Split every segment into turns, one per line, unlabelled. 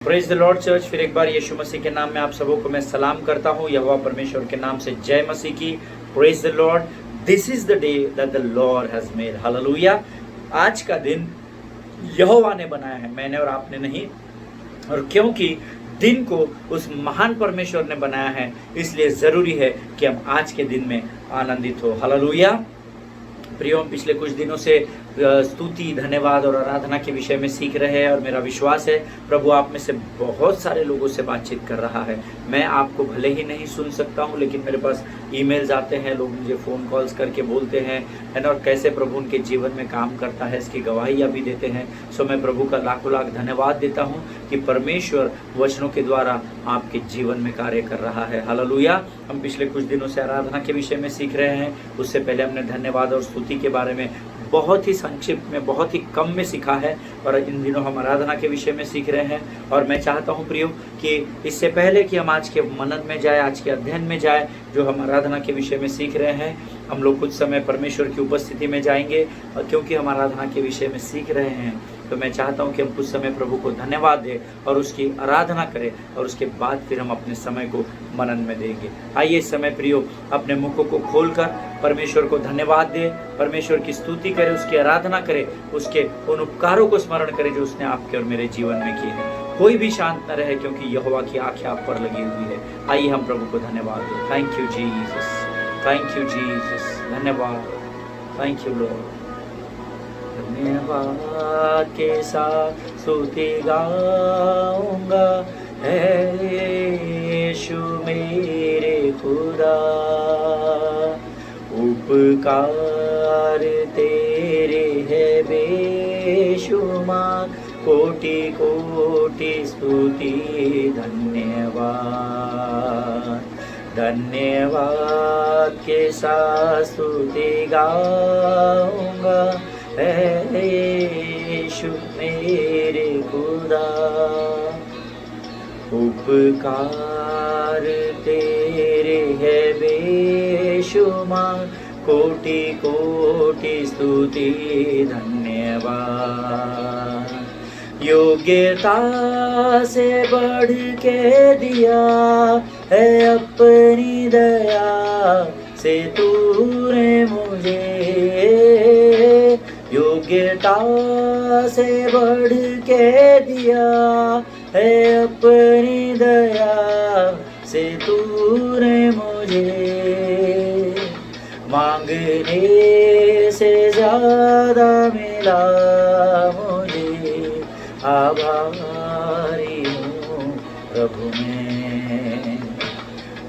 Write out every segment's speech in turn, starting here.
Praise the Lord church. फिर एक बार यीशु मसीह के नाम में आप सबों को मैं सलाम करता हूँ। यहोवा परमेश्वर के नाम से जय मसीह की। Praise the Lord. This is the day that the Lord has made. Hallelujah. आज का दिन यहोवा ने बनाया है, मैंने और आपने नहीं। और क्योंकि दिन को उस महान परमेश्वर ने बनाया है, इसलिए जरूरी है कि हम आज के दिन में आनंदित हो। हालेलुया। प्रियो, हम पिछले कुछ दिनों से स्तुति, धन्यवाद और आराधना के विषय में सीख रहे हैं और मेरा विश्वास है प्रभु आप में से बहुत सारे लोगों से बातचीत कर रहा है। मैं आपको भले ही नहीं सुन सकता हूं, लेकिन मेरे पास ईमेल्स आते हैं, लोग मुझे फ़ोन कॉल्स करके बोलते हैं, है ना, और कैसे प्रभु उनके जीवन में काम करता है इसकी गवाहियाँ भी देते हैं। सो मैं प्रभु का लाखों लाख धन्यवाद देता हूँ कि परमेश्वर वचनों के द्वारा आपके जीवन में कार्य कर रहा है। हालेलुया। हम पिछले कुछ दिनों से आराधना के विषय में सीख रहे हैं। उससे पहले हमने धन्यवाद और स्तुति के बारे में बहुत ही संक्षिप्त में, बहुत ही कम में सीखा है, और इन दिनों हम आराधना के विषय में सीख रहे हैं। और मैं चाहता हूं प्रियो कि इससे पहले कि हम आज के मनन में जाए, आज के अध्ययन में जाए, जो हम आराधना के विषय में सीख रहे हैं, हम लोग कुछ समय परमेश्वर की उपस्थिति में जाएंगे। और क्योंकि हम आराधना के विषय में सीख रहे हैं, तो मैं चाहता हूं कि हम कुछ समय प्रभु को धन्यवाद दें और उसकी आराधना करें, और उसके बाद फिर हम अपने समय को मनन में देंगे। आइए इस समय प्रियो अपने मुखों को खोलकर परमेश्वर को धन्यवाद दें, परमेश्वर की स्तुति करें, उसकी आराधना करें, उसके उन उपकारों को स्मरण करें जो उसने आपके और मेरे जीवन में किए हैं। कोई भी शांत न रहे, क्योंकि यहोवा की आंखें आप पर लगी हुई है। आइए हम प्रभु को धन्यवाद दें। Thank you Jesus, thank you Jesus, धन्यवाद, थैंक यू लॉर्ड। धन्यवाद के साथ स्तुति गाऊंगा, है यीशु मेरे खुदा। उपकार तेरे है बेशुमार, कोटि कोटि स्तुति धन्यवाद। धन्यवाद के साथ स्तुति गाऊंगा, है यीशु मेरे खुदा। उपकार तेरे है बेशुमार, कोटि कोटि स्तुति धन्यवाद। योग्यता से बढ़ के दिया है अपनी दया से तूने मुझे। योग्यता से बढ़ के दिया है अपनी दया से तूने मुझे। मांगने से ज्यादा मिला मुझे, आभारी हूँ प्रभु मैं।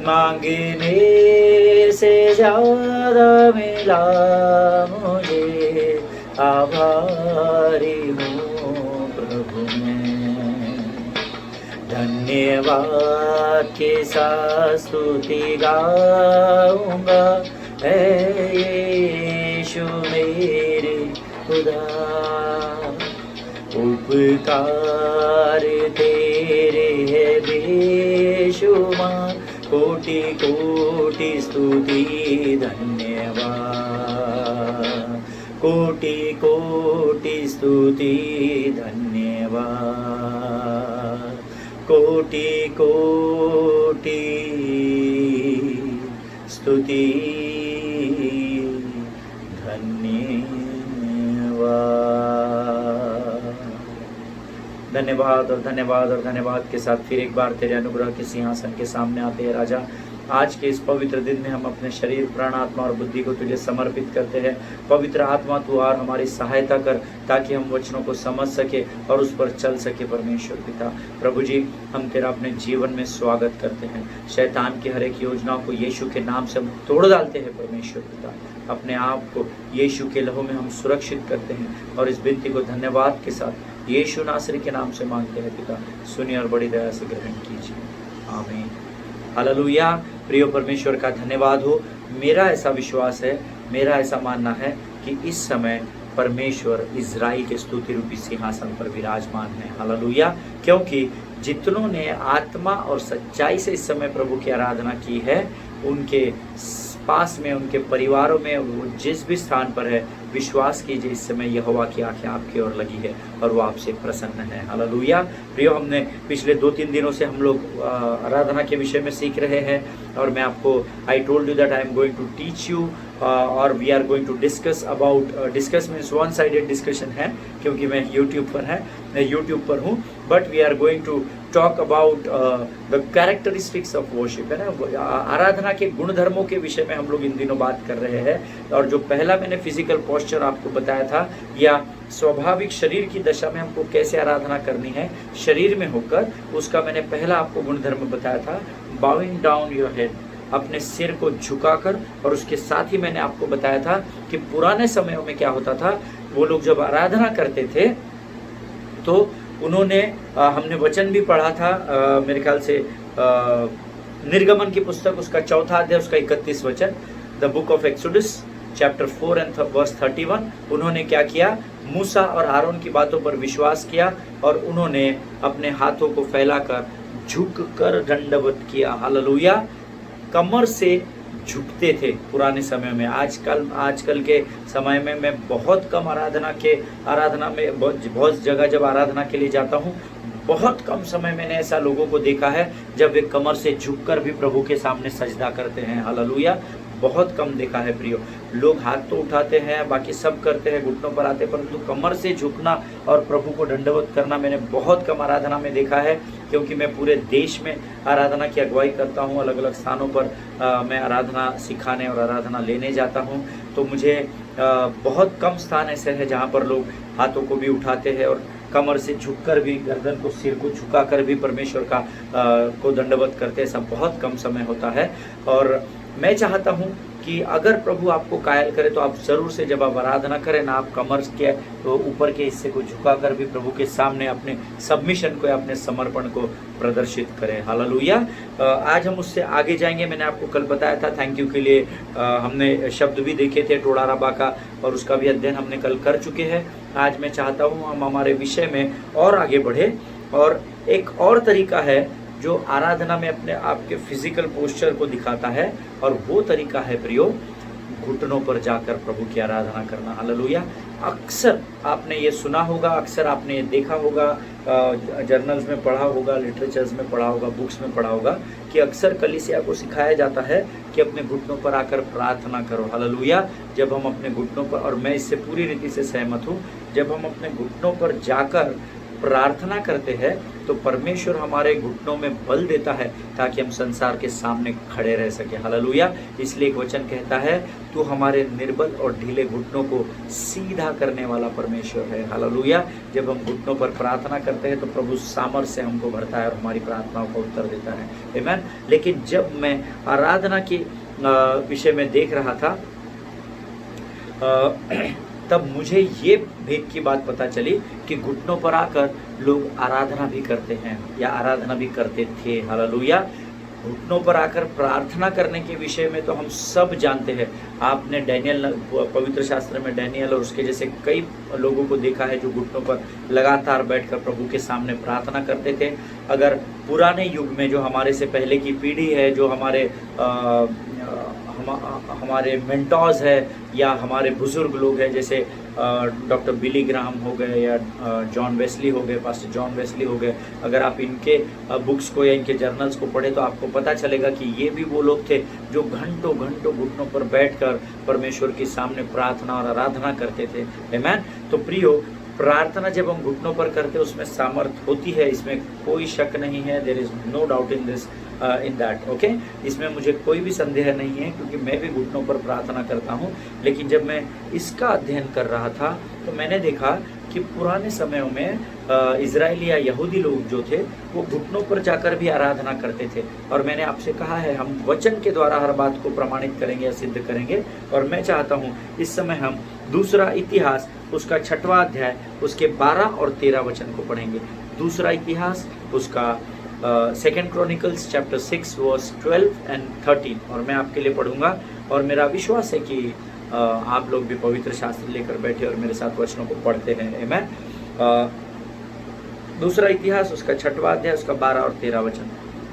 मांगने से ज्यादा मिला मुझे, आभारी हूँ प्रभु मैं। धन्यवाद के साथ स्तुति गाऊंगा, है यीशु मेरे खुदा। उपकार तेरे है बेशुमार, कोटि कोटि स्तुति धन्यवाद। कोटि कोटि स्तुति धन्यवाद। कोटि कोटि स्तुति धन्यवाद। धन्यवाद और धन्यवाद और धन्यवाद के साथ फिर एक बार तेरे अनुग्रह के सिंहासन के सामने आते हैं राजा। आज के इस पवित्र दिन में हम अपने शरीर, प्राण, आत्मा और बुद्धि को तुझे समर्पित करते हैं। पवित्र आत्मा तू और हमारी सहायता कर, ताकि हम वचनों को समझ सके और उस पर चल सके। परमेश्वर पिता प्रभु जी, हम तेरा अपने जीवन में स्वागत करते हैं। शैतान की हर एक योजनाओं को यीशु के नाम से हम तोड़ डालते हैं। परमेश्वर पिता, अपने आप को यीशु के लहू में हम सुरक्षित करते हैं, और इस विनती को धन्यवाद के साथ यीशु नासरी के नाम से मांगते हैं पिता। सुनिए और बड़ी दया से ग्रहण कीजिए। आमीन। हालेलुया। प्रिय परमेश्वर का धन्यवाद हो। मेरा ऐसा विश्वास है, मेरा ऐसा मानना है कि इस समय परमेश्वर इज़राइल के स्तुति रूपी सिंहासन पर विराजमान है। हालेलुया। क्योंकि जितनों ने आत्मा और सच्चाई से इस समय प्रभु की आराधना की है, उनके पास में, उनके परिवारों में, वो जिस भी स्थान पर है, विश्वास कीजिए इस समय यहोवा की आंखें आपकी ओर लगी है और वो आपसे प्रसन्न है। हालेलुया। प्रियो, हमने पिछले 2-3 दिनों से हम लोग आराधना के विषय में सीख रहे हैं और मैं आपको I told you that I am going to teach you और we are going to discuss about, discuss means one sided discussion है क्योंकि मैं यूट्यूब पर हूँ, but we are going to talk about the characteristics of worship, है ना। आराधना के गुणधर्मों के विषय में हम लोग इन दिनों बात कर रहे हैं। और जो पहला मैंने फिजिकल पोस्चर आपको बताया था, या स्वाभाविक शरीर की दशा में हमको कैसे आराधना करनी है शरीर में होकर, उसका मैंने पहला आपको गुणधर्म बताया था, बाउइंग डाउन योर हेड, अपने सिर को झुकाकर। और उसके साथ ही मैंने आपको बताया था कि पुराने समयों में क्या होता था, वो लोग जब आराधना करते थे तो उन्होंने हमने वचन भी पढ़ा था, मेरे ख्याल से निर्गमन की पुस्तक उसका 4 अध्याय उसका 31 वचन, the book of Exodus chapter 4 and verse 31। उन्होंने क्या किया, मूसा और आरोन की बातों पर विश्वास किया और उन्होंने अपने हाथों को फैलाकर झुककर दंडवत किया। हालेलुया। कमर से झुकते थे पुराने समय में। आजकल के समय में मैं बहुत कम आराधना में बहुत जगह जब आराधना के लिए जाता हूँ, बहुत कम समय मैंने ऐसा लोगों को देखा है जब वे कमर से झुककर भी प्रभु के सामने सजदा करते हैं। हालेलुया। बहुत कम देखा है प्रियो। लोग हाथ तो उठाते हैं, बाकी सब करते हैं, घुटनों पर आते हैं, परंतु कमर से झुकना और प्रभु को दंडवत करना मैंने बहुत कम आराधना में देखा है। क्योंकि मैं पूरे देश में आराधना की अगुवाई करता हूँ, अलग अलग स्थानों पर मैं आराधना सिखाने और आराधना लेने जाता हूँ, तो मुझे बहुत कम स्थान ऐसे हैं जहाँ पर लोग हाथों को भी उठाते हैं और कमर से झुककर भी, गर्दन को, सिर को झुकाकर भी परमेश्वर का को दंडवत करते हैं। ऐसा बहुत कम समय होता है। और मैं चाहता हूँ कि अगर प्रभु आपको कायल करे तो आप जरूर से जब आप आराधना करें ना, आप कमर के तो ऊपर के हिस्से को झुकाकर भी प्रभु के सामने अपने सबमिशन को या अपने समर्पण को प्रदर्शित करें। हालेलुया। आज हम उससे आगे जाएंगे। मैंने आपको कल बताया था, थैंक यू के लिए हमने शब्द भी देखे थे टोड़ा रबा का, और उसका भी अध्ययन हमने कल कर चुके हैं। आज मैं चाहता हूँ हम हमारे विषय में और आगे बढ़े, और एक और तरीका है जो आराधना में अपने आपके फिजिकल पोस्चर को दिखाता है, और वो तरीका है प्रियो, घुटनों पर जाकर प्रभु की आराधना करना। हालेलुया। अक्सर आपने ये सुना होगा, अक्सर आपने ये देखा होगा, जर्नल्स में पढ़ा होगा, लिटरेचर्स में पढ़ा होगा, बुक्स में पढ़ा होगा कि अक्सर कलीसिया को सिखाया जाता है कि अपने घुटनों पर आकर प्रार्थना करो। हालेलुया। जब हम अपने घुटनों पर, और मैं इससे पूरी रीति से सहमत हूँ, जब हम अपने घुटनों पर जाकर प्रार्थना करते हैं तो परमेश्वर हमारे घुटनों में बल देता है ताकि हम संसार के सामने खड़े रह सके। हालेलुया। इसलिए एक वचन कहता है, तू हमारे निर्बल और ढीले घुटनों को सीधा करने वाला परमेश्वर है। हालेलुया। जब हम घुटनों पर प्रार्थना करते हैं तो प्रभु सामर्थ्य से हमको भरता है और हमारी प्रार्थनाओं का उत्तर देता है। आमीन। लेकिन जब मैं आराधना के विषय में देख रहा था तब मुझे ये भेद की बात पता चली कि घुटनों पर आकर लोग आराधना भी करते हैं या आराधना भी करते थे। हालेलुया। घुटनों पर आकर प्रार्थना करने के विषय में तो हम सब जानते हैं। आपने डैनियल, पवित्र शास्त्र में डैनियल और उसके जैसे कई लोगों को देखा है जो घुटनों पर लगातार बैठकर प्रभु के सामने प्रार्थना करते थे। अगर पुराने युग में जो हमारे से पहले की पीढ़ी है, जो हमारे मेंटोर्स है या हमारे बुजुर्ग लोग हैं, जैसे डॉक्टर बिली ग्राहम हो गए या जॉन वेस्ली हो गए, पास्टर जॉन वेस्ली हो गए, अगर आप इनके बुक्स को या इनके जर्नल्स को पढ़े तो आपको पता चलेगा कि ये भी वो लोग थे जो घंटों घंटों घुटनों पर बैठकर परमेश्वर के सामने प्रार्थना और आराधना करते थे। आमीन। तो प्रियो, प्रार्थना जब हम घुटनों पर करते हैं उसमें सामर्थ होती है, इसमें कोई शक नहीं है। There is no doubt in this, in that, okay. इसमें मुझे कोई भी संदेह नहीं है क्योंकि मैं भी घुटनों पर प्रार्थना करता हूँ। लेकिन जब मैं इसका अध्ययन कर रहा था तो मैंने देखा कि पुराने समयों में इजराइली या यहूदी लोग जो थे वो घुटनों पर जाकर भी आराधना करते थे। और मैंने आपसे कहा है हम वचन के द्वारा हर बात को प्रमाणित करेंगे या सिद्ध करेंगे। और मैं चाहता हूँ इस समय हम दूसरा इतिहास उसका 6वां अध्याय उसके 12 और 13 वचन को पढ़ेंगे। दूसरा इतिहास उसका 2 क्रॉनिकल्स चैप्टर 6 वर्स 12 एंड 13, और मैं आपके लिए पढ़ूंगा। और मेरा विश्वास है कि आप लोग भी पवित्र शास्त्र लेकर बैठे और मेरे साथ वचनों को पढ़ते हैं। आमीन। दूसरा इतिहास उसका 6वां अध्याय उसका 12 और 13 वचन।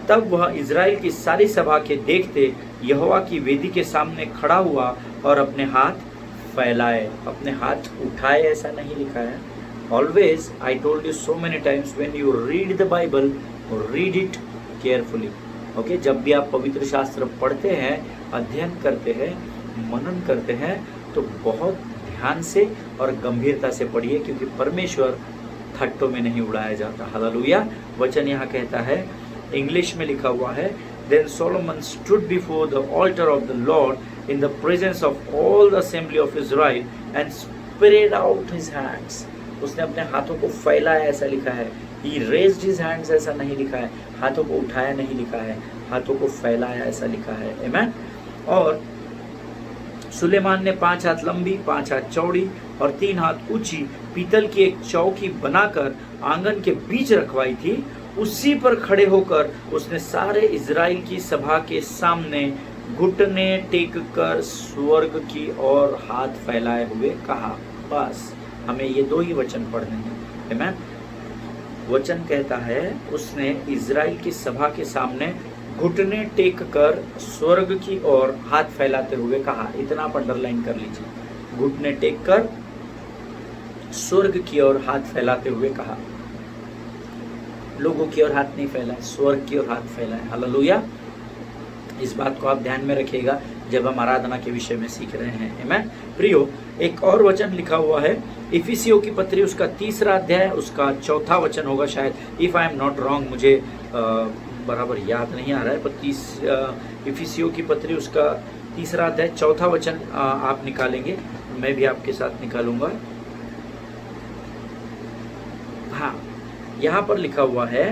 तब वह इज़राइल की सारी सभा के देखते यहोवा की वेदी के सामने खड़ा हुआ और अपने हाथ फैलाए, अपने हाथ उठाए ऐसा नहीं लिखा है। Always I told you so many times, when you read the Bible, read it carefully. Okay, जब भी आप पवित्र शास्त्र पढ़ते हैं, अध्ययन करते हैं, मनन करते हैं, तो बहुत ध्यान से और गंभीरता से पढ़िए, क्योंकि परमेश्वर थट्टों में नहीं उड़ाया जाता। हालेलुया। वचन यहाँ कहता है, इंग्लिश में लिखा हुआ है, Then Solomon stood before the altar of the Lord in the presence of all the assembly of Israel and spread out his hands. उसने अपने हाथों को फैलाया ऐसा लिखा है। He raised his hands ऐसा नहीं लिखा है, हाथों को उठाया नहीं लिखा है, हाथों को फैलाया ऐसा लिखा है। आमेन। और सुलेमान ने 5 हाथ लंबी, 5 हाथ चौड़ी और 3 हाथ ऊंची पीतल की एक चौकी बनाकर आंगन के बीच रखवाई थी। उसी पर खड़े होकर उसने सारे इज़राइल की सभा के सामने घुटने टेक कर स्वर्ग की ओर हाथ फैलाए हुए कहा। बस हमें ये 2 ही वचन पढ़ने हैं। आमेन। वचन कहता है, उसने इज़राइल की सभा के सामने घुटने टेक कर स्वर्ग की ओर हाथ फैलाते हुए कहा। इतना आप अंडरलाइन कर लीजिए, घुटने टेक कर स्वर्ग की ओर हाथ फैलाते हुए कहा। लोगों की ओर हाथ नहीं फैलाए, स्वर्ग की ओर हाथ फैलाए। हालेलुया। इस बात को आप ध्यान में रखिएगा जब हम आराधना के विषय में सीख रहे हैं। आमेन। प्रियो, एक और वचन लिखा हुआ है इफिसियों की पत्री, उसका 3रा अध्याय, उसका 4था वचन होगा शायद, if I am not wrong, मुझे बराबर याद नहीं आ रहा है, पर इफिसियों की पत्री उसका 3रा अध्याय 4था वचन आप निकालेंगे, मैं भी आपके साथ निकालूंगा। हाँ, यहाँ पर लिखा हुआ है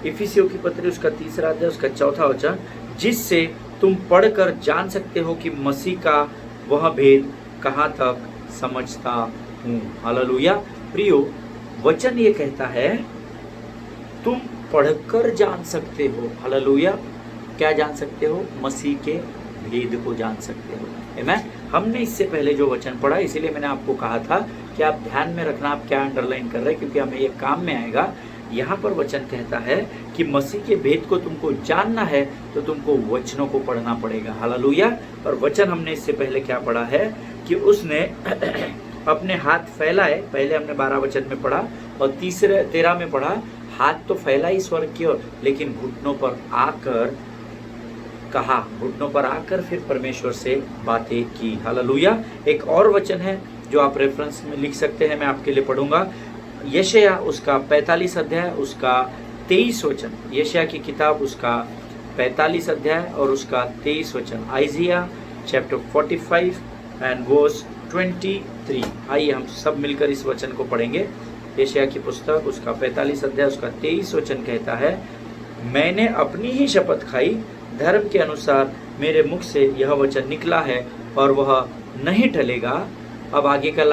इफिसियों की पत्री उसका 3रा अध्याय उसका 4था वचन, जिससे तुम पढ़कर जान सकते हो कि मसीह का वह भेद कहाँ तक समझता हूँ। हालेलुया। प्रियो, वचन ये कहता है तुम पढ़कर जान सकते हो। हालेलुया। क्या जान सकते हो? मसीह के भेद को जान सकते हो। आमेन। हमने इससे पहले जो वचन पढ़ा, इसीलिए मैंने आपको कहा था कि आप ध्यान में रखना आप क्या अंडरलाइन कर रहे हैं, क्योंकि हमें ये काम में आएगा। यहाँ पर वचन कहता है कि मसीह के भेद को तुमको जानना है तो तुमको वचनों को पढ़ना पड़ेगा। हालेलुया। और वचन हमने इससे पहले क्या पढ़ा है कि उसने अपने हाथ फैलाए, पहले हमने 12 वचन में पढ़ा, और 13 में पढ़ा, हाथ तो फैला ही स्वर्ग की ओर, लेकिन घुटनों पर आकर कहा, घुटनों पर आकर फिर परमेश्वर से बातें की। हालेलुया। एक और वचन है जो आप रेफरेंस में लिख सकते हैं, मैं आपके लिए पढ़ूंगा। यशायाह उसका 45 अध्याय उसका 23 वचन, यशायाह की किताब उसका 45 अध्याय और उसका 23 वचन, आइजिया चैप्टर 45 एंड वर्स 23। आइए हम सब मिलकर इस वचन को पढ़ेंगे। यशायाह की पुस्तक उसका 45 अध्याय उसका 23 वचन कहता है, मैंने अपनी ही शपथ खाई, धर्म के अनुसार मेरे मुख से यह वचन निकला है और वह नहीं टलेगा। अब आगे का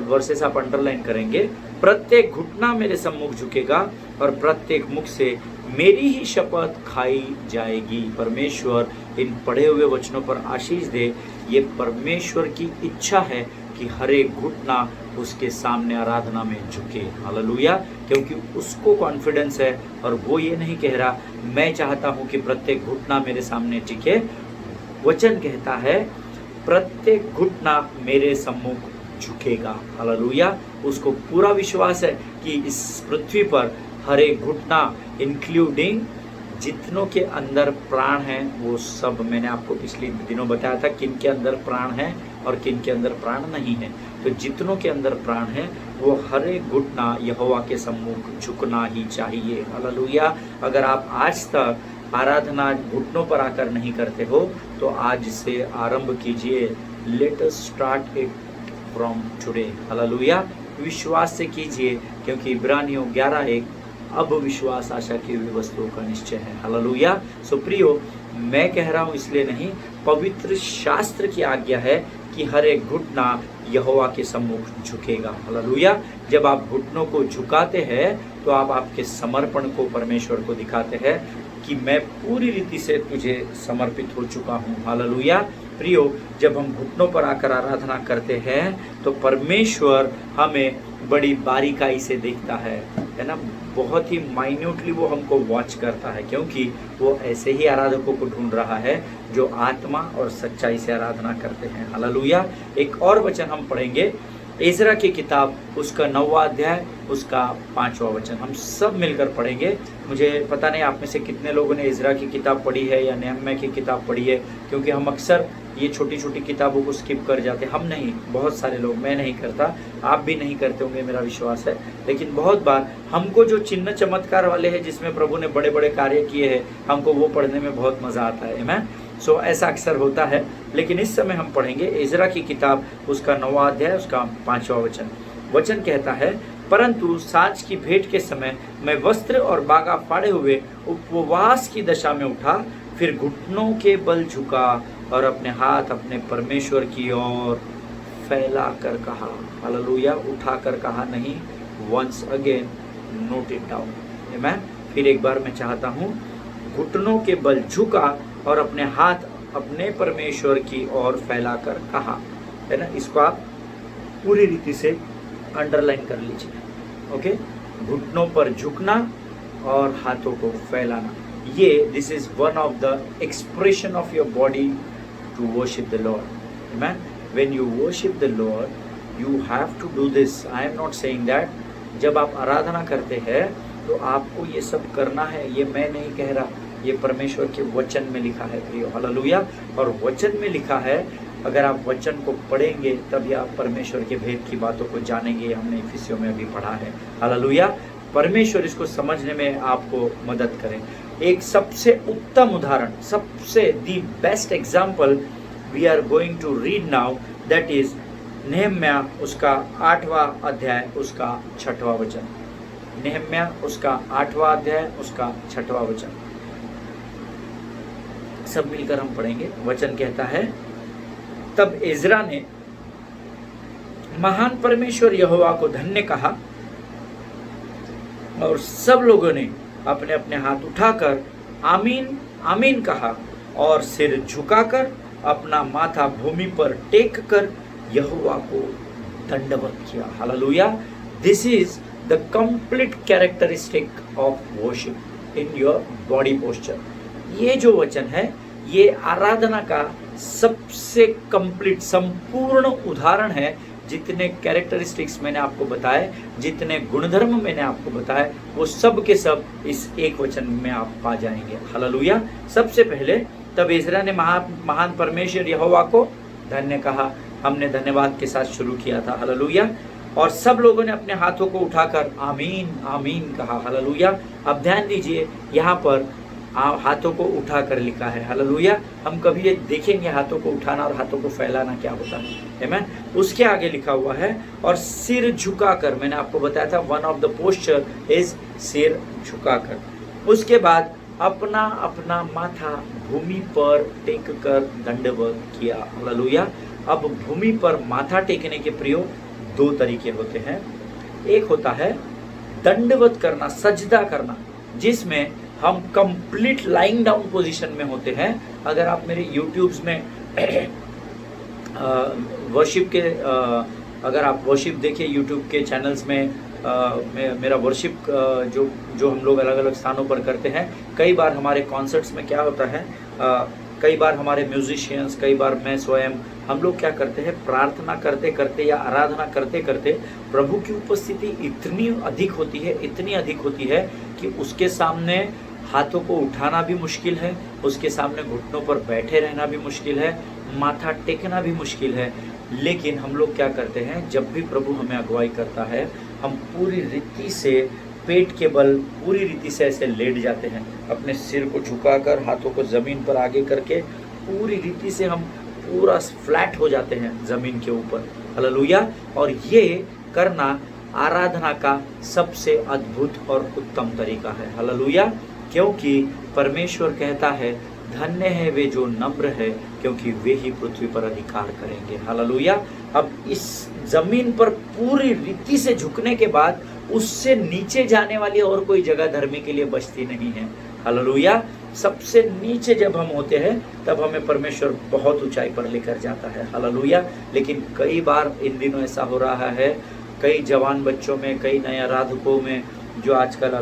वर्सेस आप अंडरलाइन करेंगे। प्रत्येक घुटना मेरे सम्मुख झुकेगा और प्रत्येक मुख से मेरी ही शपथ खाई जाएगी। परमेश्वर इन पढ़े हुए वचनों पर आशीष दे। ये परमेश्वर की इच्छा है कि हर एक घुटना उसके सामने आराधना में झुके। हालेलुया। क्योंकि उसको कॉन्फिडेंस है और वो ये नहीं कह रहा मैं चाहता हूँ कि प्रत्येक घुटना मेरे सामने टिके। वचन कहता है प्रत्येक घुटना मेरे सम्मुख झुकेगा। हालेलुया। उसको पूरा विश्वास है कि इस पृथ्वी पर हर एक घुटना, इंक्लूडिंग जितनों के अंदर प्राण है, वो सब मैंने आपको पिछले दिनों बताया था किन के अंदर प्राण है और किन के अंदर प्राण नहीं है। तो जितनों के अंदर प्राण है वो हर एक घुटना यहोवा के सम्मुख झुकना ही चाहिए। हालेलुया। अगर आप आज तक आराधना घुटनों पर आकर नहीं करते हो तो आज से आरंभ कीजिए। Let us start it from today. Hallelujah. विश्वास से कीजिए, क्योंकि इब्रानियों 11:1 अब विश्वास आशा की हुई वस्तुओं का निश्चय है। हालेलुया। सो प्रियो, मैं कह रहा हूँ इसलिए नहीं, पवित्र शास्त्र की आज्ञा है कि हर एक घुटना यहोवा के सम्मुख झुकेगा। हालेलुया। जब आप घुटनों को झुकाते हैं तो आप आपके समर्पण को परमेश्वर को दिखाते हैं कि मैं पूरी रीति से तुझे समर्पित हो चुका हूँ। हालेलुया। प्रियो, जब हम घुटनों पर आकर आराधना करते हैं तो परमेश्वर हमें बड़ी बारीकाई से देखता है ना, बहुत ही माइन्यूटली वो हमको वॉच करता है, क्योंकि वो ऐसे ही आराधकों को ढूंढ रहा है जो आत्मा और सच्चाई से आराधना करते हैं। हालेलुया। एक और वचन हम पढ़ेंगे, इज़रा की किताब उसका 9वां अध्याय उसका 5वां वचन हम सब मिलकर पढ़ेंगे। मुझे पता नहीं आप में से कितने लोगों ने इज़रा की किताब पढ़ी है या नेहम्याह की किताब पढ़ी है, क्योंकि हम अक्सर ये छोटी छोटी किताबों को स्किप कर जाते हैं। हम नहीं, बहुत सारे लोग, मैं नहीं करता, आप भी नहीं करते होंगे मेरा विश्वास है, लेकिन बहुत बार हमको जो चिन्ह चमत्कार वाले हैं जिसमें प्रभु ने बड़े बड़े कार्य किए हैं, हमको वो पढ़ने में बहुत मज़ा आता है। आमीन। सो ऐसा अक्सर होता है, लेकिन इस समय हम पढ़ेंगे इज़रा की किताब उसका 9वां अध्याय उसका 5वां वचन। वचन कहता है, परंतु साँझ की भेंट के समय मैं वस्त्र और बागा फाड़े हुए उपवास की दशा में उठा, फिर घुटनों के बल झुका और अपने हाथ अपने परमेश्वर की ओर फैला कर कहा। हालेलुया। उठा कर कहा नहीं, once again note it down. आमीन। फिर एक बार मैं चाहता हूँ, घुटनों के बल झुका और अपने हाथ अपने परमेश्वर की ओर फैला कर कहा, है ना। इसको आप पूरी रीति से अंडरलाइन कर लीजिए। ओके, घुटनों पर झुकना और हाथों को फैलाना, ये this is one of the expression of your body to worship the Lord. आमीन। When you worship the Lord you have to do this. I am not saying that जब आप आराधना करते हैं तो आपको ये सब करना है, ये मैं नहीं कह रहा, ये परमेश्वर के वचन में लिखा है प्रियो। हालेलुया। और वचन में लिखा है, अगर आप वचन को पढ़ेंगे तभी आप परमेश्वर के भेद की बातों को जानेंगे। हमने इफिसियों में अभी पढ़ा है। हालेलुया। परमेश्वर इसको समझने में आपको मदद करें। एक सबसे उत्तम उदाहरण, सबसे the best example we are going to read now, that is Nehemiah उसका 8वां अध्याय उसका 6वां वचन। नेहम्याह उसका 8वां अध्याय उसका 6वां वचन सब मिलकर हम पढ़ेंगे। वचन कहता है, तब इज़रा ने महान परमेश्वर यहोवा को धन्य कहा और सब लोगों ने अपने अपने हाथ उठाकर आमीन आमीन कहा और सिर झुकाकर अपना माथा भूमि पर टेक कर यहोवा को दंडवत किया। Hallelujah. This is the complete characteristic of worship in your body posture. ये जो वचन है ये आराधना का सबसे कंप्लीट संपूर्ण उदाहरण है। जितने कैरेक्टरिस्टिक्स मैंने आपको बताए, जितने गुणधर्म मैंने आपको बताए, वो सब के सब इस एक वचन में आप पा जाएंगे। हालेलुया। सबसे पहले तब इज़रा ने महान परमेश्वर यहोवा को धन्य कहा। हमने धन्यवाद के साथ शुरू किया था। हालेलुया। और सब लोगों ने अपने हाथों को उठाकर आमीन आमीन कहा। हालेलुया। अब ध्यान दीजिए, यहाँ पर हाथों को उठाकर लिखा है। हालेलुया। हम कभी ये देखेंगे हाथों को उठाना और हाथों को फैलाना क्या होता है। आमीन। उसके आगे लिखा हुआ है और सिर झुकाकर, मैंने आपको बताया था one of the posture is सिर झुकाकर। उसके बाद अपना अपना माथा भूमि पर टेक कर दंडवत किया। हालेलुया। अब भूमि पर माथा टेकने के प्रयोग दो तरीके होते हैं। एक होता है दंडवत करना, सजदा करना, जिसमें हम कंप्लीट लाइंग डाउन पोजीशन में होते हैं। अगर आप मेरे यूट्यूब्स में वर्शिप के अगर आप वर्शिप देखिए यूट्यूब के चैनल्स में, मेरा वर्शिप जो हम लोग अलग अलग स्थानों पर करते हैं, कई बार हमारे कॉन्सर्ट्स में क्या होता है, कई बार हमारे म्यूजिशियंस, कई बार मैं स्वयं, हम लोग क्या करते हैं, प्रार्थना करते करते या आराधना करते करते प्रभु की उपस्थिति इतनी अधिक होती है, इतनी अधिक होती है कि उसके सामने हाथों को उठाना भी मुश्किल है, उसके सामने घुटनों पर बैठे रहना भी मुश्किल है, माथा टेकना भी मुश्किल है। लेकिन हम लोग क्या करते हैं, जब भी प्रभु हमें अगुवाई करता है, हम पूरी रीति से पेट के बल पूरी रीति से ऐसे लेट जाते हैं, अपने सिर को झुकाकर हाथों को ज़मीन पर आगे करके पूरी रीति से हम पूरा फ्लैट हो जाते हैं ज़मीन के ऊपर। हालेलुया। और ये करना आराधना का सबसे अद्भुत और उत्तम तरीका है। हालेलुया। क्योंकि परमेश्वर कहता है धन्य है वे जो नम्र है, क्योंकि वे ही पृथ्वी पर अधिकार करेंगे। हालेलुया। अब इस जमीन पर पूरी रीति से झुकने के बाद उससे नीचे जाने वाली और कोई जगह धर्मी के लिए बचती नहीं है। हालेलुया। सबसे नीचे जब हम होते हैं तब हमें परमेश्वर बहुत ऊंचाई पर लेकर जाता है। हालेलुया। लेकिन कई बार इन दिनों ऐसा हो रहा है, कई जवान बच्चों में, कई नए आराधकों में, जो आजकल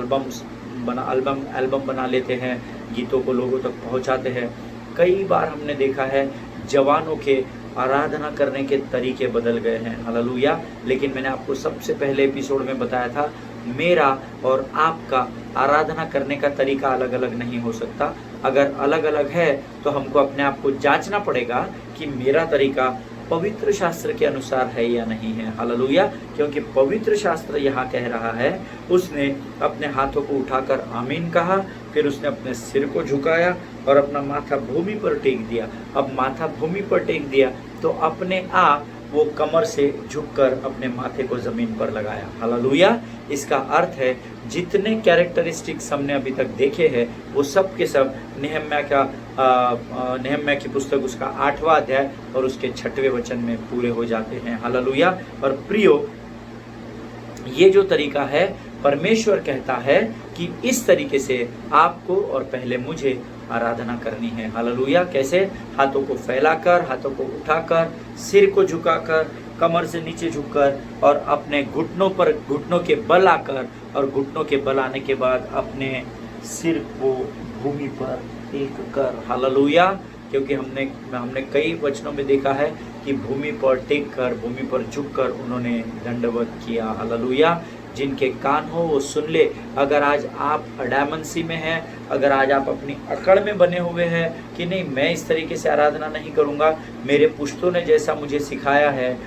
एल्बम बना लेते हैं, गीतों को लोगों तक पहुंचाते हैं। कई बार हमने देखा है जवानों के आराधना करने के तरीके बदल गए हैं। हालेलुया। लेकिन मैंने आपको सबसे पहले एपिसोड में बताया था, मेरा और आपका आराधना करने का तरीका अलग अलग नहीं हो सकता। अगर अलग अलग है तो हमको अपने आप को जांचना पड़ेगा कि मेरा तरीका पवित्र शास्त्र के अनुसार है या नहीं है। हालेलुया। क्योंकि पवित्र शास्त्र यहाँ कह रहा है, उसने अपने हाथों को उठाकर आमीन कहा, फिर उसने अपने सिर को झुकाया और अपना माथा भूमि पर टेक दिया। अब माथा भूमि पर टेक दिया तो अपने आप वो कमर से झुककर अपने माथे को जमीन पर लगाया। हालेलुया। इसका अर्थ है जितने कैरेक्टरिस्टिक्स हमने अभी तक देखे हैं वो सब के सब नेहम्याह की पुस्तक उसका 8वां अध्याय और उसके 6वें वचन में पूरे हो जाते हैं। हालेलुया। और प्रियो, ये जो तरीका है, परमेश्वर कहता है कि इस तरीके से आपको और पहले मुझे आराधना करनी है। हालेलुया। कैसे? हाथों को फैलाकर, हाथों को उठाकर, सिर को झुकाकर, कमर से नीचे झुककर और अपने घुटनों के बल आकर, और घुटनों के बल आने के बाद अपने सिर को भूमि पर टेक कर। हालेलुया। क्योंकि हमने कई वचनों में देखा है कि भूमि पर टेक कर, भूमि पर झुककर उन्होंने दंडवत किया। हालेलुया। जिनके कान हो वो सुन ले। अगर आज आप अडामंसी में हैं, अगर आज आप अपनी अकड़ में बने हुए हैं कि नहीं, मैं इस तरीके से आराधना नहीं करूंगा, मेरे पुश्तों ने जैसा मुझे सिखाया है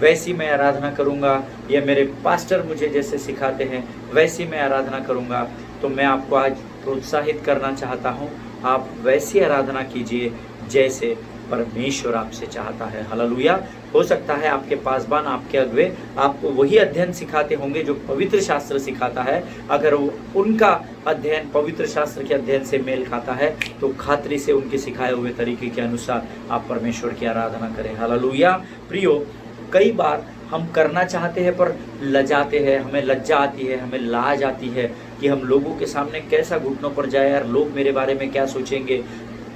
वैसी मैं आराधना करूंगा, या मेरे पास्टर मुझे जैसे सिखाते हैं वैसी मैं आराधना करूंगा, तो मैं आपको आज प्रोत्साहित करना चाहता हूं, आप वैसी आराधना कीजिए जैसे परमेश्वर आपसे चाहता है। हालेलुया। हो सकता है आपके पासबान, आपके अगुवे आपको वही अध्ययन सिखाते होंगे जो पवित्र शास्त्र सिखाता है। अगर वो उनका अध्ययन पवित्र शास्त्र के अध्ययन से मेल खाता है तो खातरी से उनके सिखाए हुए तरीके के अनुसार आप परमेश्वर की आराधना करें। हालेलुया। प्रियो, कई बार हम करना चाहते हैं पर लजाते हैं, हमें लज्जा आती है, हमें लाज आती है कि हम लोगों के सामने कैसा घुटनों पर जाए, यार लोग मेरे बारे में क्या सोचेंगे।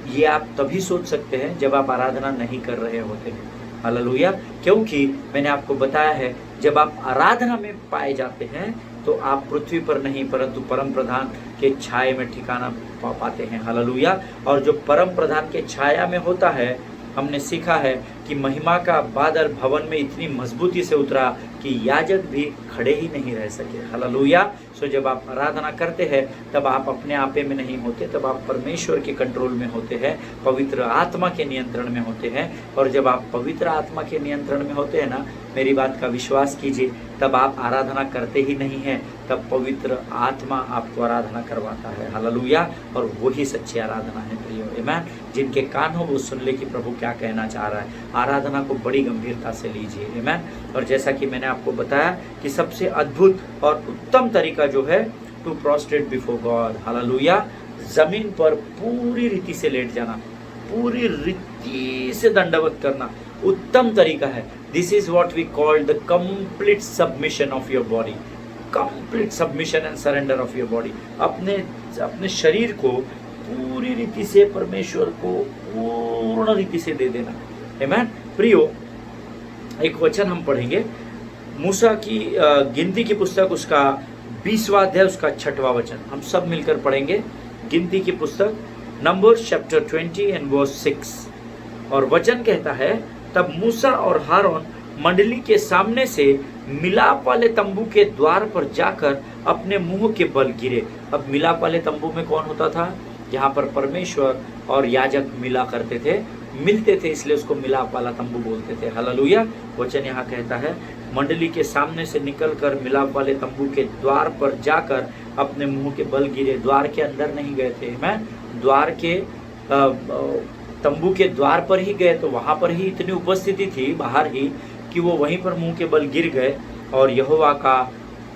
ये आप तभी सोच सकते हैं जब आप आराधना नहीं कर रहे होते हैं। हालेलुया। क्योंकि मैंने आपको बताया है, जब आप आराधना में पाए जाते हैं तो आप पृथ्वी पर नहीं परंतु परम प्रधान के छाये में ठिकाना पाते हैं। हालेलुया। और जो परम प्रधान के छाया में होता है, हमने सीखा है कि महिमा का बादल भवन में इतनी मजबूती से उतरा कि याजक भी खड़े ही नहीं रह सके। हालेलुया। सो जब आप आराधना करते हैं तब आप अपने आपे में नहीं होते, तब आप परमेश्वर के कंट्रोल में होते हैं, पवित्र आत्मा के नियंत्रण में होते हैं। और जब आप पवित्र आत्मा के नियंत्रण में होते हैं ना, मेरी बात का विश्वास कीजिए, तब आप आराधना करते ही नहीं हैं, तब पवित्र आत्मा आपको आराधना करवाता है। हालेलुया। और वही सच्ची आराधना है प्रियो। आमीन। जिनके कान हो वो सुन ले कि प्रभु क्या कहना चाह रहा है। आराधना को बड़ी गंभीरता से लीजिए। आमीन। और जैसा कि मैंने आपको बताया कि सबसे अद्भुत और उत्तम तरीका जो है, to prostrate before God. Hallelujah. जमीन पर पूरी रीति से लेट जाना, पूरी रीति से दंडवत करना उत्तम तरीका है। This is what we call the complete submission of your body, complete submission and surrender of your body. अपने शरीर को पूरी रीति से परमेश्वर को पूर्ण रीति से दे देना। आमीन। प्रियो, एक वचन हम पढ़ेंगे, मूसा की गिनती की पुस्तक, उसका 20वां अध्याय, उसका 6वां वचन हम सब मिलकर पढ़ेंगे। गिनती की पुस्तक, नंबर्स चैप्टर 20 एंड वर्स 6। और वचन कहता है, तब मूसा और हारून मंडली के सामने से मिलाप वाले तंबू के द्वार पर जाकर अपने मुंह के बल गिरे। अब मिलाप वाले तंबू में कौन होता था? यहाँ पर परमेश्वर और याजक मिला करते थे, मिलते थे, इसलिए उसको मिलाप वाला तंबू बोलते थे। हालेलुया। वचन यहाँ कहता है, मंडली के सामने से निकलकर मिलाप वाले तंबू के द्वार पर जाकर अपने मुंह के बल गिरे। द्वार के अंदर नहीं गए थे, मैं द्वार के तंबू के द्वार पर ही गए, तो वहां पर ही इतनी उपस्थिति थी बाहर ही कि वो वहीं पर मुंह के बल गिर गए और यहोवा का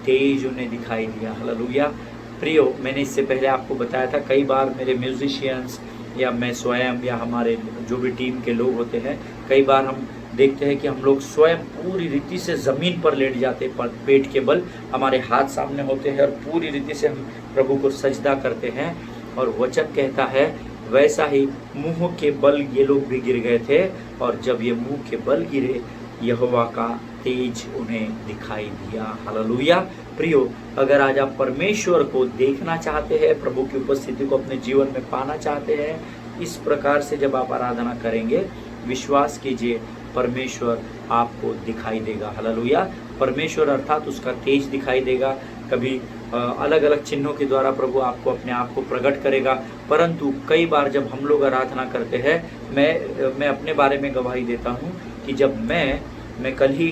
तेज उन्हें दिखाई दिया। हालेलुया। प्रियो, मैंने इससे पहले आपको बताया था, कई बार मेरे म्यूजिशियंस या मैं स्वयं या हमारे जो भी टीम के लोग होते हैं, कई बार हम देखते हैं कि हम लोग स्वयं पूरी रीति से ज़मीन पर लेट जाते हैं, पेट के बल हमारे हाथ सामने होते हैं और पूरी रीति से हम प्रभु को सजदा करते हैं। और वचन कहता है वैसा ही मुंह के बल ये लोग भी गिर गए थे, और जब ये मुंह के बल गिरे यहोवा का तेज उन्हें दिखाई दिया। हालेलुया। प्रियो, अगर आज आप परमेश्वर को देखना चाहते हैं, प्रभु की उपस्थिति को अपने जीवन में पाना चाहते हैं, इस प्रकार से जब आप आराधना करेंगे, विश्वास कीजिए परमेश्वर आपको दिखाई देगा। हालेलुया। परमेश्वर अर्थात उसका तेज दिखाई देगा। कभी अलग अलग चिन्हों के द्वारा प्रभु आपको अपने आप को प्रकट करेगा। परंतु कई बार जब हम लोग आराधना करते हैं, मैं अपने बारे में गवाही देता हूँ कि जब मैं कल ही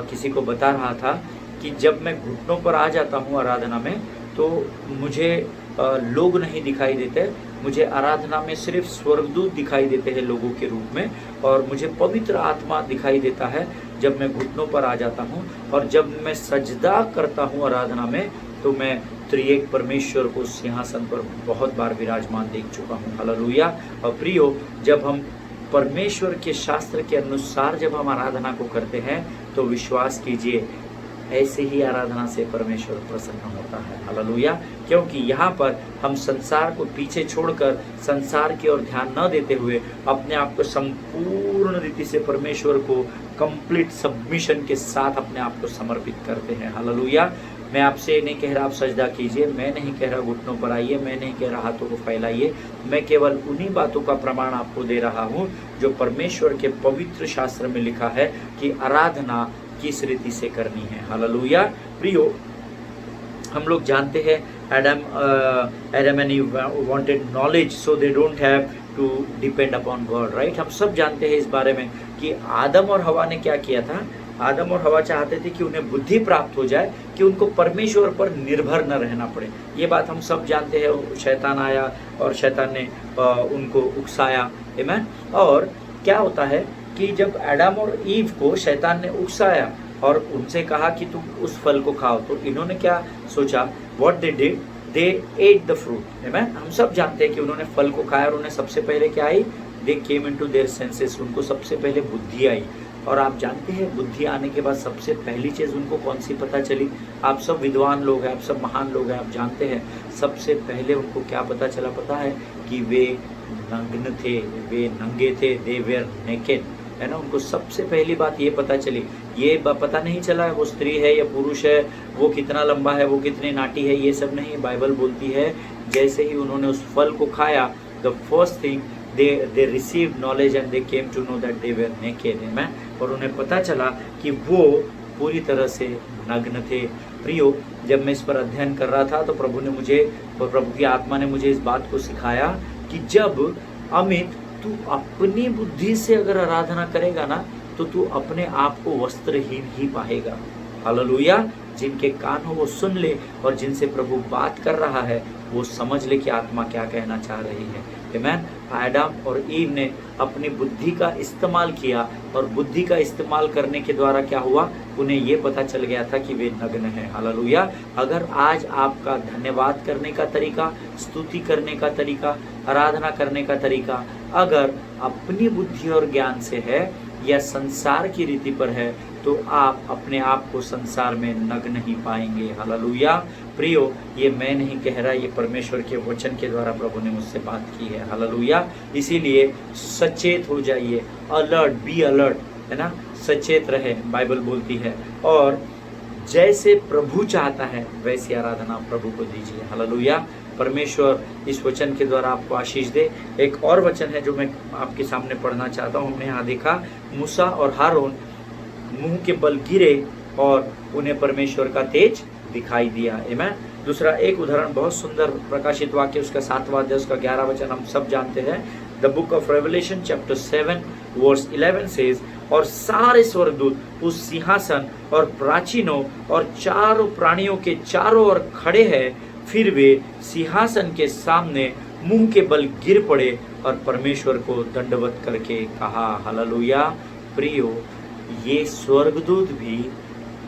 किसी को बता रहा था कि जब मैं घुटनों पर आ जाता हूँ आराधना में, तो मुझे लोग नहीं दिखाई देते, मुझे आराधना में सिर्फ स्वर्गदूत दिखाई देते हैं लोगों के रूप में, और मुझे पवित्र आत्मा दिखाई देता है जब मैं घुटनों पर आ जाता हूँ। और जब मैं सजदा करता हूँ आराधना में, तो मैं त्रिएक परमेश्वर को सिंहासन पर बहुत बार विराजमान देख चुका हूँ। हालेलुया। और प्रियो, जब हम परमेश्वर के शास्त्र के अनुसार जब हम आराधना को करते हैं, तो विश्वास कीजिए ऐसे ही आराधना से परमेश्वर प्रसन्न होता है। हालेलुया। क्योंकि यहाँ पर हम संसार को पीछे छोड़कर संसार की ओर ध्यान न देते हुए अपने आप को संपूर्ण रीति से परमेश्वर को कंप्लीट सबमिशन के साथ अपने आप को समर्पित करते हैं। हालेलुया। मैं आपसे नहीं कह रहा आप सजदा कीजिए, मैं नहीं कह रहा घुटनों पर आइए, मैं नहीं कह रहा हाथों को फैलाइए, मैं केवल उन्हीं बातों का प्रमाण आपको दे रहा हूँ जो परमेश्वर के पवित्र शास्त्र में लिखा है कि आराधना किस रीति से करनी है। हालेलुया। प्रियो, हम लोग जानते हैं Adam and Eve wanted knowledge, so they don't have to depend upon God, right. हम सब जानते हैं इस बारे में कि आदम और हवा ने क्या किया था। आदम और हवा चाहते थे कि उन्हें बुद्धि प्राप्त हो जाए, कि उनको परमेश्वर पर निर्भर न रहना पड़े। ये बात हम सब जानते हैं। शैतान आया और शैतान ने उनको उकसाया। आमीन। और क्या होता है कि जब आदम और ईव को शैतान ने उकसाया और उनसे कहा कि तुम उस फल को खाओ, तो इन्होंने क्या सोचा? What they did, they at the fruit. आमीन। हम सब जानते हैं कि उन्होंने फल को खाया और उन्हें सबसे पहले क्या आई? दे केम इनटू देयर सेंसेस। उनको सबसे पहले बुद्धि आई। और आप जानते हैं बुद्धि आने के बाद सबसे पहली चीज़ उनको कौन सी पता चली? आप सब विद्वान लोग हैं, आप सब महान लोग हैं, आप जानते हैं सबसे पहले उनको क्या पता चला? पता है कि वे नग्न थे, वे नंगे थे, दे वेयर नेकेड, है ना। उनको सबसे पहली बात ये पता चली। ये पता नहीं चला है वो स्त्री है या पुरुष है, वो कितना लंबा है, वो कितनी नाटी है, ये सब नहीं। बाइबल बोलती है जैसे ही उन्होंने उस फल को खाया, the first thing they received knowledge and they came to know that they were naked, amen। और उन्हें पता चला कि वो पूरी तरह से नग्न थे। प्रियो, जब मैं इस पर अध्ययन कर रहा था तो प्रभु की आत्मा ने मुझे इस बात को सिखाया कि जब अमित तू अपनी बुद्धि से अगर आराधना करेगा ना, तो तू अपने आप को वस्त्रहीन ही पाएगा। हालेलुया। जिनके कान हो वो सुन ले, और जिनसे प्रभु बात कर रहा है वो समझ ले कि आत्मा क्या कहना चाह रही है। आमीन। आदम और ईव ने अपनी बुद्धि का इस्तेमाल किया, और बुद्धि का इस्तेमाल करने के द्वारा क्या हुआ? उन्हें ये पता चल गया था कि वे नग्न हैं। हालेलुया। अगर आज आपका धन्यवाद करने का तरीका, स्तुति करने का तरीका, आराधना करने का तरीका अगर अपनी बुद्धि और ज्ञान से है या संसार की रीति पर है, तो आप अपने आप को संसार में नग्न ही पाएंगे। हालेलुया। प्रियो, ये मैं नहीं कह रहा, ये परमेश्वर के वचन के द्वारा प्रभु ने मुझसे बात की है। हालेलुया। इसीलिए सचेत हो जाइए, अलर्ट, बी अलर्ट, है ना। सचेत रहे, बाइबल बोलती है। और जैसे प्रभु चाहता है वैसी आराधना प्रभु को दीजिए। हालेलुया। परमेश्वर इस वचन के द्वारा आपको आशीष दे। एक और वचन है जो मैं आपके सामने पढ़ना चाहता हूँ। हमने यहाँ देखा मूसा और हारून मुंह के बल गिरे और उन्हें परमेश्वर का तेज दिखाई दिया। आमीन। दूसरा एक उदाहरण, बहुत सुंदर प्रकाशित वाक्य, उसका 7वां अध्याय उसका 11 वचन हम सब जानते हैं। The book of Revelation chapter 7 verse 11 says, और सारे स्वर्गदूत उस सिंहासन और प्राचीनों और चारों प्राणियों के चारों ओर खड़े हैं। फिर वे सिंहासन के सामने मुंह के बल गिर पड़े और परमेश्वर को दंडवत करके कहा। हालेलुया। प्रियो, ये स्वर्गदूत भी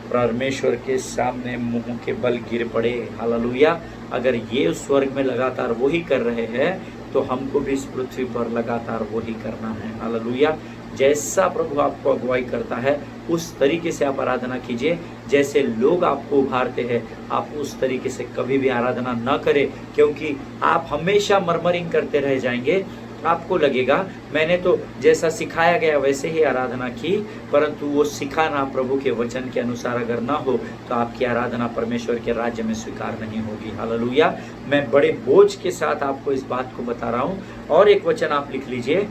परमेश्वर के सामने मुंह के बल गिर पड़े। हालेलुया। अगर ये उस स्वर्ग में लगातार वही कर रहे हैं तो हमको भी इस पृथ्वी पर लगातार वही करना है। हालेलुया। जैसा प्रभु आपको अगुवाई करता है उस तरीके से आप आराधना कीजिए। जैसे लोग आपको उभारते हैं आप उस तरीके से कभी भी आराधना न करें, क्योंकि आप हमेशा मर्मरिंग करते रह जाएंगे। आपको लगेगा मैंने तो जैसा सिखाया गया वैसे ही आराधना की, परंतु वो सिखाना प्रभु के वचन के अनुसार अगर ना हो तो आपकी आराधना परमेश्वर के राज्य में स्वीकार नहीं होगी। हालेलुया। मैं बड़े बोझ के साथ आपको इस बात को बता रहा हूँ। और एक वचन आप लिख लीजिए,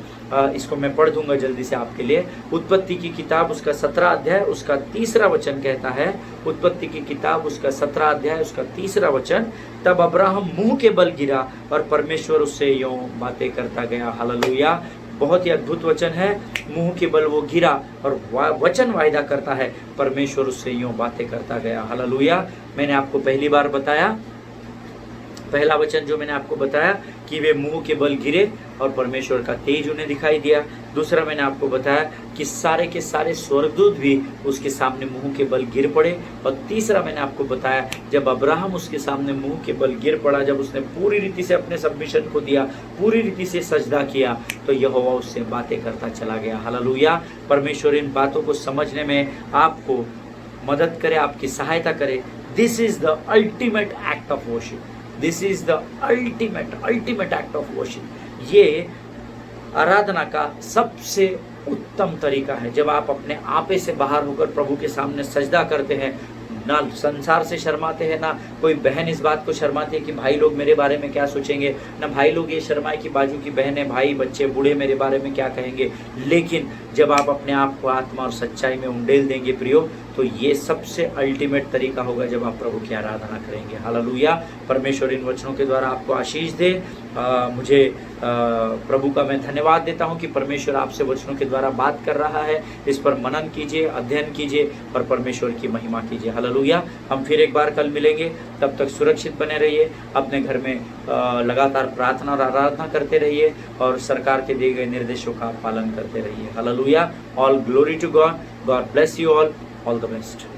इसको मैं पढ़ दूंगा जल्दी से आपके लिए। उत्पत्ति की किताब उसका 17 अध्याय उसका 3रा वचन कहता है, उत्पत्ति की किताब उसका 17 अध्याय उसका 3रा वचन, तब अब्राहम मुंह के बल गिरा और परमेश्वर उससे यूं बातें करता गया। हालेलुया। बहुत ही अद्भुत वचन है। मुंह के बल वो गिरा और वचन वायदा करता है, परमेश्वर उससे यूं बातें करता गया। हालेलुया। मैंने आपको पहली बार बताया, पहला वचन जो मैंने आपको बताया कि वे मुंह के बल गिरे और परमेश्वर का तेज उन्हें दिखाई दिया। दूसरा मैंने आपको बताया कि सारे के सारे स्वर्गदूत भी उसके सामने मुंह के बल गिर पड़े। और तीसरा मैंने आपको बताया जब अब्राहम उसके सामने मुंह के बल गिर पड़ा, जब उसने पूरी रीति से अपने सबमिशन को दिया, पूरी रीति से सजदा किया, तो यहोवा उससे बातें करता चला गया। हालेलुया। परमेश्वर इन बातों को समझने में आपको मदद करे, आपकी सहायता करे। This is the ultimate act of worship. This is the ultimate act of worship. ये आराधना का सबसे उत्तम तरीका है। जब आप अपने आपे से बाहर होकर प्रभु के सामने सजदा करते हैं, ना संसार से शर्माते हैं, ना कोई बहन इस बात को शर्माती है कि भाई लोग मेरे बारे में क्या सोचेंगे, ना भाई लोग ये शर्माए कि बाजू की बहनें, भाई, बच्चे, बूढ़े मेरे बारे में क्या कहेंगे। लेकिन जब आप अपने आप को आत्मा और सच्चाई में उंडेल देंगे प्रियो, तो ये सबसे अल्टीमेट तरीका होगा जब आप प्रभु की आराधना करेंगे। हालेलुया। परमेश्वर इन वचनों के द्वारा आपको आशीष दे। मुझे प्रभु का मैं धन्यवाद देता हूँ कि परमेश्वर आपसे वचनों के द्वारा बात कर रहा है। इस पर मनन कीजिए, अध्ययन कीजिए और परमेश्वर की महिमा कीजिए। हालेलुया। हम फिर एक बार कल मिलेंगे, तब तक सुरक्षित बने रहिए, अपने घर में लगातार प्रार्थना और आराधना करते रहिए और सरकार के दिए गए निर्देशों का पालन करते रहिए। Hallelujah. All glory to God. God bless you all. All the best.